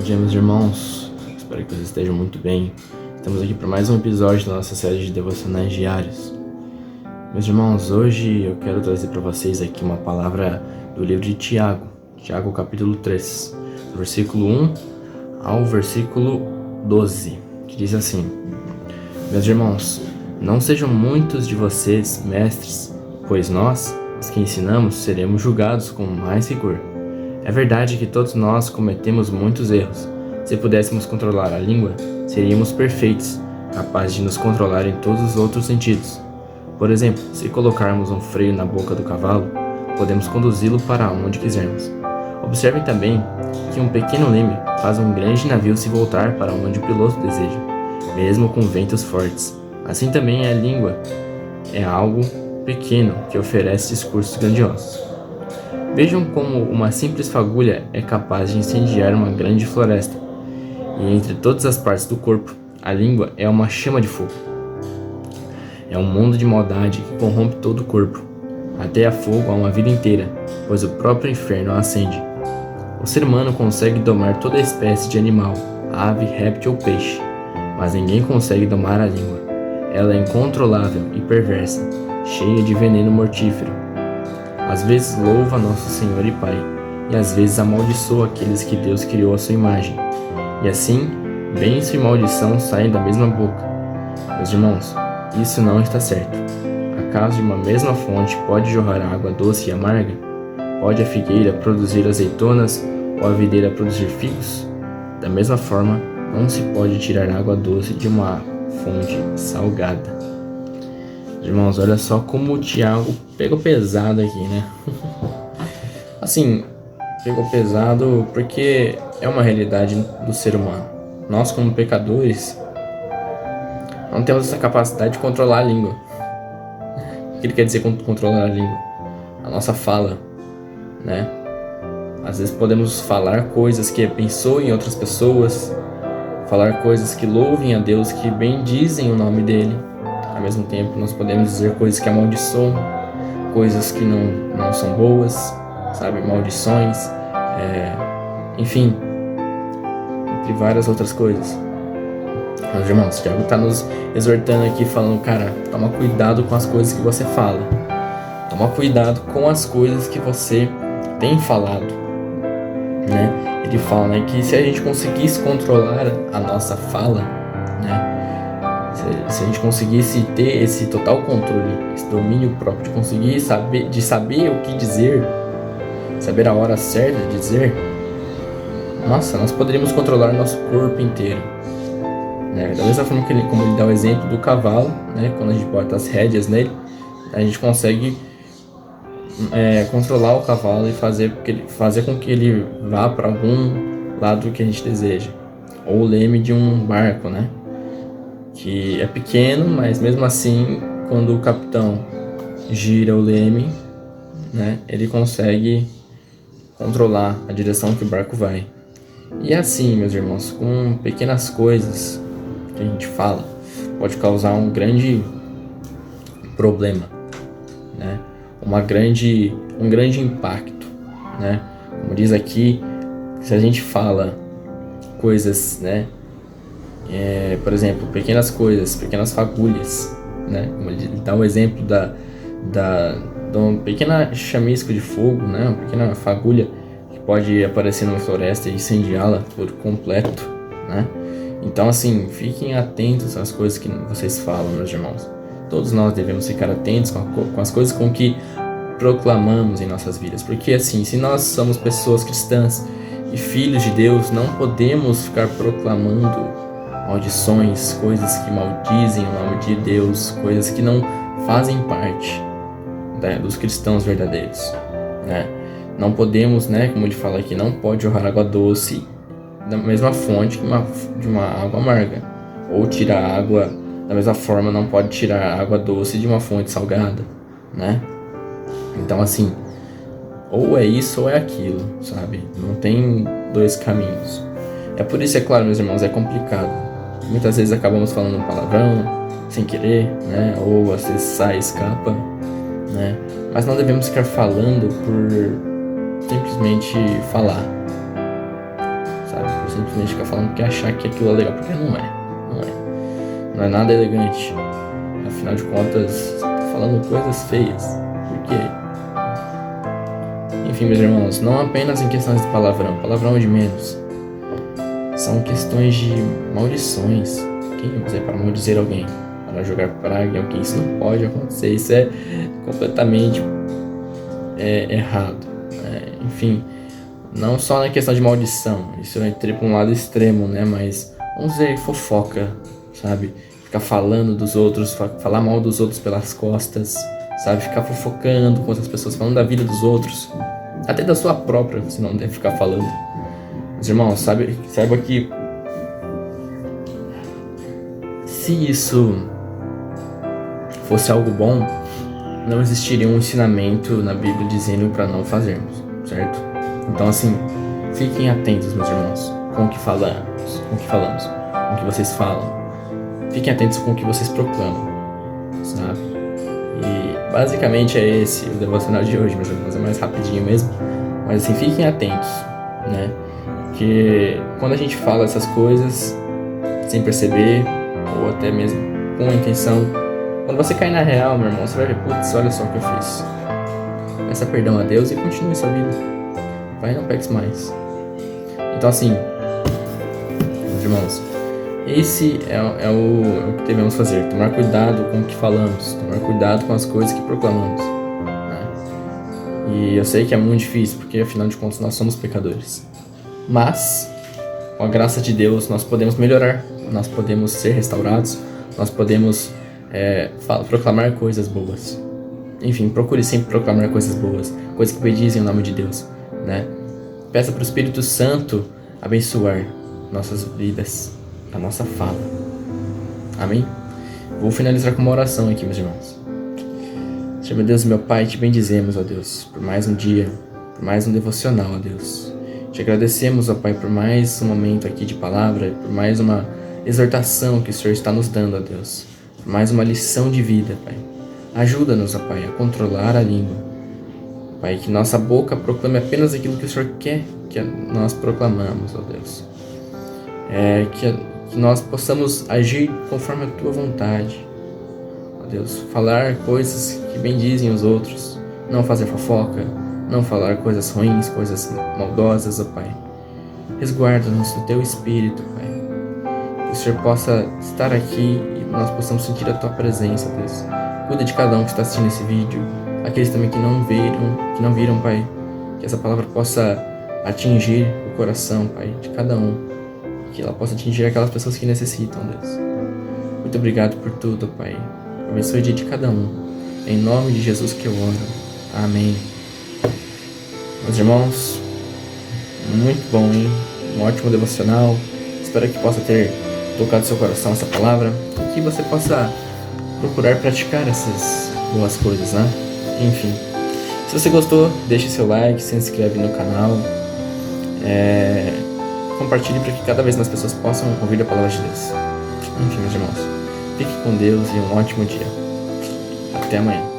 dia, meus irmãos. Espero que vocês estejam muito bem. Estamos aqui para mais um episódio da nossa série de devocionais diários. Meus irmãos, hoje eu quero trazer para vocês aqui uma palavra do livro de Tiago, capítulo 3, do versículo 1 ao versículo 12, que diz assim: Meus irmãos, não sejam muitos de vocês mestres, pois nós, os que ensinamos, seremos julgados com mais rigor. É verdade que todos nós cometemos muitos erros. Se pudéssemos controlar a língua, seríamos perfeitos, capazes de nos controlar em todos os outros sentidos. Por exemplo, se colocarmos um freio na boca do cavalo, podemos conduzi-lo para onde quisermos. Observem também que um pequeno leme faz um grande navio se voltar para onde o piloto deseja, mesmo com ventos fortes. Assim também a língua é algo pequeno que oferece discursos grandiosos. Vejam como uma simples fagulha é capaz de incendiar uma grande floresta. E entre todas as partes do corpo, a língua é uma chama de fogo. É um mundo de maldade que corrompe todo o corpo. Até a fogo há uma vida inteira, pois o próprio inferno a acende. O ser humano consegue domar toda espécie de animal, ave, réptil ou peixe, mas ninguém consegue domar a língua. Ela é incontrolável e perversa, cheia de veneno mortífero. Às vezes louva nosso Senhor e Pai, e às vezes amaldiçoa aqueles que Deus criou à sua imagem. E assim, bênção e maldição saem da mesma boca. Meus irmãos, isso não está certo. Acaso de uma mesma fonte pode jorrar água doce e amarga? Pode a figueira produzir azeitonas ou a videira produzir figos? Da mesma forma, não se pode tirar água doce de uma fonte salgada. Irmãos, olha só como o Tiago pegou pesado aqui, né? Assim, pegou pesado porque é uma realidade do ser humano. Nós, como pecadores, não temos essa capacidade de controlar a língua. O que ele quer dizer com controlar a língua? A nossa fala, né? Às vezes podemos falar coisas que abençoem outras pessoas, falar coisas que louvem a Deus, que bendizem o nome dele. Ao mesmo tempo, nós podemos dizer coisas que amaldiçoam, coisas que não são boas, sabe? Maldições, enfim, entre várias outras coisas. Meus irmãos, o Tiago está nos exortando aqui, falando, cara, toma cuidado com as coisas que você fala. Toma cuidado com as coisas que você tem falado, né? Ele fala, né, que se a gente conseguisse controlar a nossa fala, né? Se a gente conseguisse ter esse total controle, esse domínio próprio, de conseguir saber o que dizer, saber a hora certa de dizer, nossa, nós poderíamos controlar nosso corpo inteiro, né? Da mesma forma como ele dá o exemplo do cavalo, né? Quando a gente bota as rédeas nele, a gente consegue controlar o cavalo e fazer com que ele vá para algum lado que a gente deseja. Ou o leme de um barco, né? Que é pequeno, mas mesmo assim, quando o capitão gira o leme, né, ele consegue controlar a direção que o barco vai. E assim, meus irmãos, com pequenas coisas que a gente fala, pode causar um grande problema, né, um grande impacto, né? Como diz aqui, se a gente fala coisas, né, por exemplo, pequenas coisas, pequenas fagulhas, né? Como ele dá o exemplo de uma pequena chamisco de fogo, né? Uma pequena fagulha que pode aparecer numa floresta e incendiá-la por completo, né? Então, assim, fiquem atentos às coisas que vocês falam, meus irmãos. Todos nós devemos ficar atentos com as coisas com que proclamamos em nossas vidas, porque assim, se nós somos pessoas cristãs e filhos de Deus, não podemos ficar proclamando maldições, coisas que maldizem o nome de Deus, coisas que não fazem parte, né, dos cristãos verdadeiros, né? Não podemos, né, como ele fala aqui, não pode jorrar água doce da mesma fonte de uma água amarga, ou tirar água da mesma forma, não pode tirar água doce de uma fonte salgada, né? Então assim, ou é isso ou é aquilo, sabe? Não tem dois caminhos. É por isso, é claro, meus irmãos, é complicado. Muitas vezes acabamos falando um palavrão sem querer, né? Ou às vezes sai, escapa, né? Mas não devemos ficar falando por simplesmente falar, sabe? simplesmente ficar falando porque achar que aquilo é legal, porque não é. Não é nada elegante. Afinal de contas, você tá falando coisas feias. Por quê? Enfim, meus irmãos, não apenas em questões de palavrão é de menos. São questões de maldições. Quem vai dizer para maldizer alguém? Para jogar praga em alguém? Isso não pode acontecer. Isso é completamente errado. Enfim, não só na questão de maldição. Isso eu entrei para um lado extremo, né? Mas vamos dizer fofoca, sabe? Ficar falando dos outros, falar mal dos outros pelas costas, sabe? Ficar fofocando com outras pessoas, falando da vida dos outros, até da sua própria, você não deve ficar falando. Mas, irmãos, saiba que se isso fosse algo bom, não existiria um ensinamento na Bíblia dizendo para não fazermos, certo? Então, assim, fiquem atentos, meus irmãos, com o que falamos, com o que vocês falam. Fiquem atentos com o que vocês proclamam, sabe? E basicamente é esse o devocional de hoje, meus irmãos. É mais rapidinho mesmo. Mas assim, fiquem atentos, né? Porque quando a gente fala essas coisas sem perceber, ou até mesmo com a intenção, quando você cair na real, meu irmão, você vai ver, putz, olha só o que eu fiz. Peça perdão a Deus e continue sua vida. Vai e não peques mais. Então assim, meus irmãos, esse é o que devemos fazer. Tomar cuidado com o que falamos. Tomar cuidado com as coisas que proclamamos, né? E eu sei que é muito difícil, porque afinal de contas nós somos pecadores. Mas, com a graça de Deus, nós podemos melhorar. Nós podemos ser restaurados. Nós podemos proclamar coisas boas. Enfim, procure sempre proclamar coisas boas. Coisas que bendizem o nome de Deus, né? Peça para o Espírito Santo abençoar nossas vidas, a nossa fala. Amém? Vou finalizar com uma oração aqui, meus irmãos. Senhor, meu Deus e meu Pai, te bendizemos, ó Deus, por mais um dia, por mais um devocional, ó Deus. Te agradecemos, ó Pai, por mais um momento aqui de palavra, por mais uma exortação que o Senhor está nos dando, ó Deus, por mais uma lição de vida, Pai. Ajuda-nos, ó Pai, a controlar a língua. Pai, que nossa boca proclame apenas aquilo que o Senhor quer que nós proclamamos, ó Deus. Que nós possamos agir conforme a Tua vontade, ó Deus. Falar coisas que bendizem os outros, não fazer fofoca, não falar coisas ruins, coisas maldosas, ó Pai. Resguarda-nos no Teu Espírito, Pai. Que o Senhor possa estar aqui e nós possamos sentir a Tua presença, Deus. Cuida de cada um que está assistindo esse vídeo, aqueles também que não viram, Pai. Que essa palavra possa atingir o coração, Pai, de cada um. Que ela possa atingir aquelas pessoas que necessitam, Deus. Muito obrigado por tudo, Pai. Abençoe o dia de cada um. Em nome de Jesus que eu oro. Amém. Meus irmãos, muito bom, hein? Um ótimo devocional. Espero que possa ter tocado seu coração essa palavra. E que você possa procurar praticar essas boas coisas, né? Enfim. Se você gostou, deixe seu like, se inscreve no canal. Compartilhe para que cada vez mais pessoas possam ouvir a palavra de Deus. Enfim, meus irmãos, fique com Deus e um ótimo dia. Até amanhã.